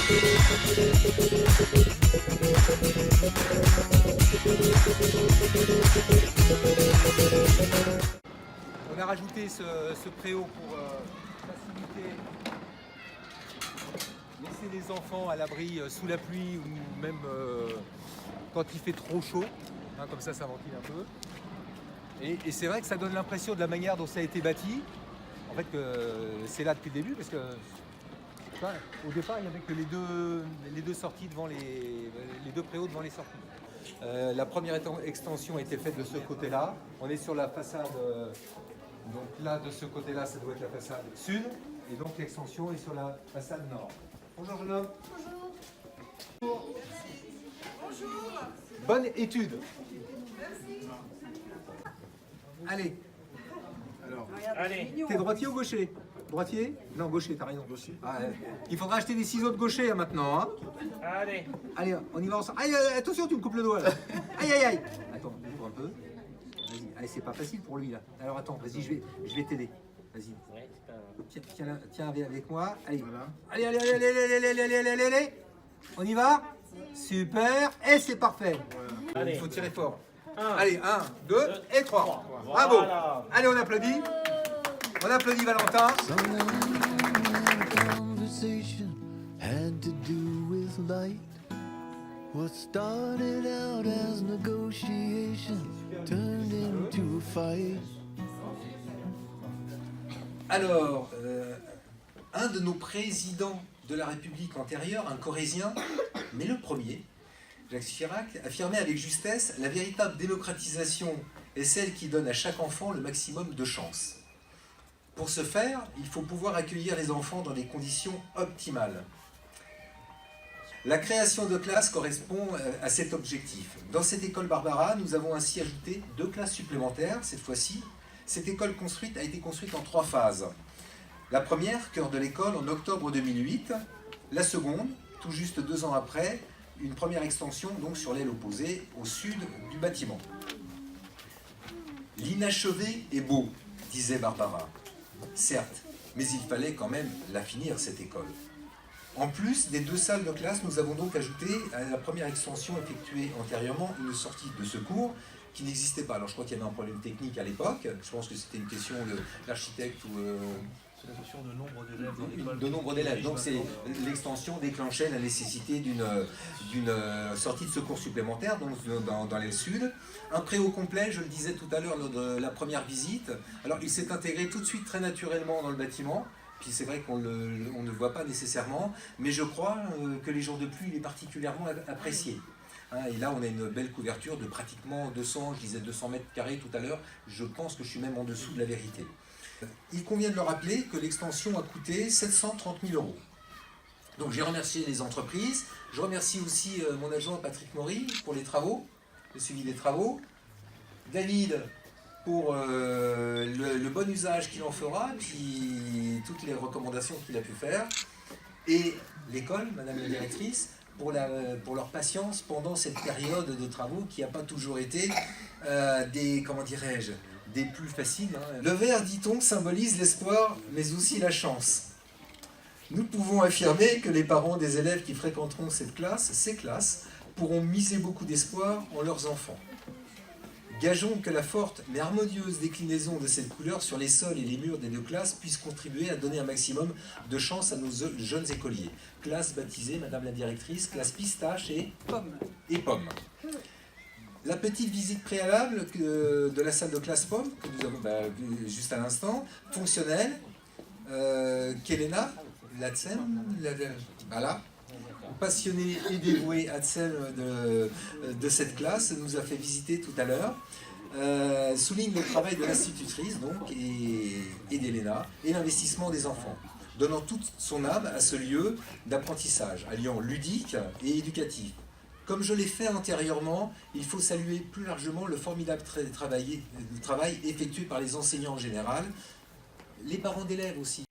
On a rajouté ce préau pour faciliter, laisser les enfants à l'abri sous la pluie ou même quand il fait trop chaud, hein, comme ça ventile un peu. Et c'est vrai que ça donne l'impression de la manière dont ça a été bâti, en fait que c'est là depuis le début, parce que enfin, au départ il n'y avait que les deux sorties devant les deux préaux devant les sorties. La première extension a été faite de ce côté-là. On est sur la façade, donc là de ce côté-là ça doit être la façade sud, et donc l'extension est sur la façade nord. Bonjour jeune homme. Bonjour. Bonjour. Bonne étude. Merci. Allez. Alors, t'es droitier ou gaucher? Droitier? Non, gaucher, t'as raison. Gaucher. Ah, il faudra acheter des ciseaux de gaucher hein, maintenant. Hein. Allez. Allez, on y va ensemble. Aïe, attention, tu me coupes le doigt là. Aïe, aïe, aïe. Attends, ouvre un peu. Vas-y. Allez, c'est pas facile pour lui là. Alors attends, vas-y, je vais t'aider. Vas-y. Tiens avec moi. Allez, voilà. Allez. On y va? Super. Et c'est parfait. Voilà. Il faut tirer fort. Allez, 1, 2 et 3. Bravo. Voilà. Allez, on applaudit. On applaudit Valentin. What started out as negotiation turned into a fight. Alors, un de nos présidents de la République antérieure, un Corrézien, mais le premier, Jacques Chirac, affirmait avec justesse: la véritable démocratisation est celle qui donne à chaque enfant le maximum de chance. Pour ce faire, il faut pouvoir accueillir les enfants dans des conditions optimales. La création de classes correspond à cet objectif. Dans cette école Barbara, nous avons ainsi ajouté 2 classes supplémentaires cette fois-ci. Cette école a été construite en 3 phases. La première, cœur de l'école, en octobre 2008. La seconde, tout juste 2 ans après, une première extension donc sur l'aile opposée, au sud du bâtiment. L'inachevé est beau, disait Barbara. Certes, mais il fallait quand même la finir cette école. En plus des 2 salles de classe, nous avons donc ajouté à la première extension effectuée antérieurement une sortie de secours qui n'existait pas. Alors je crois qu'il y avait un problème technique à l'époque, je pense que c'était une question de l'architecte ou... C'est la question de nombre d'élèves dans l'école. De nombre d'élèves, donc l'extension déclenchait la nécessité d'une sortie de secours supplémentaire dans l'aile sud. Un préau complet, je le disais tout à l'heure lors de la première visite. Alors il s'est intégré tout de suite très naturellement dans le bâtiment. Puis c'est vrai qu'on ne le voit pas nécessairement, mais je crois que les jours de pluie, il est particulièrement apprécié. Et là, on a une belle couverture de pratiquement 200, je disais 200 mètres carrés tout à l'heure. Je pense que je suis même en dessous de la vérité. Il convient de le rappeler que l'extension a coûté 730 000 €. Donc j'ai remercié les entreprises. Je remercie aussi mon adjoint Patrick Maury pour les travaux, le suivi des travaux. David pour le bon usage qu'il en fera, puis toutes les recommandations qu'il a pu faire. Et l'école, madame la directrice, pour leur patience pendant cette période de travaux qui n'a pas toujours été des plus faciles. Hein. Le vert, dit-on, symbolise l'espoir, mais aussi la chance. Nous pouvons affirmer que les parents des élèves qui fréquenteront ces classes, pourront miser beaucoup d'espoir en leurs enfants. Gageons que la forte mais harmonieuse déclinaison de cette couleur sur les sols et les murs des 2 classes puisse contribuer à donner un maximum de chance à nos jeunes écoliers. Classe baptisée, madame la directrice, classe pistache et pomme. La petite visite préalable de la salle de classe pomme, que nous avons vue juste à l'instant, fonctionnelle, qu'Elena, Latsen, voilà, passionné et dévoué Hatzel de cette classe, nous a fait visiter tout à l'heure, souligne le travail de l'institutrice donc et d'Elena et l'investissement des enfants, donnant toute son âme à ce lieu d'apprentissage, alliant ludique et éducatif. Comme je l'ai fait antérieurement, il faut saluer plus largement le formidable travail effectué par les enseignants en général, les parents d'élèves aussi.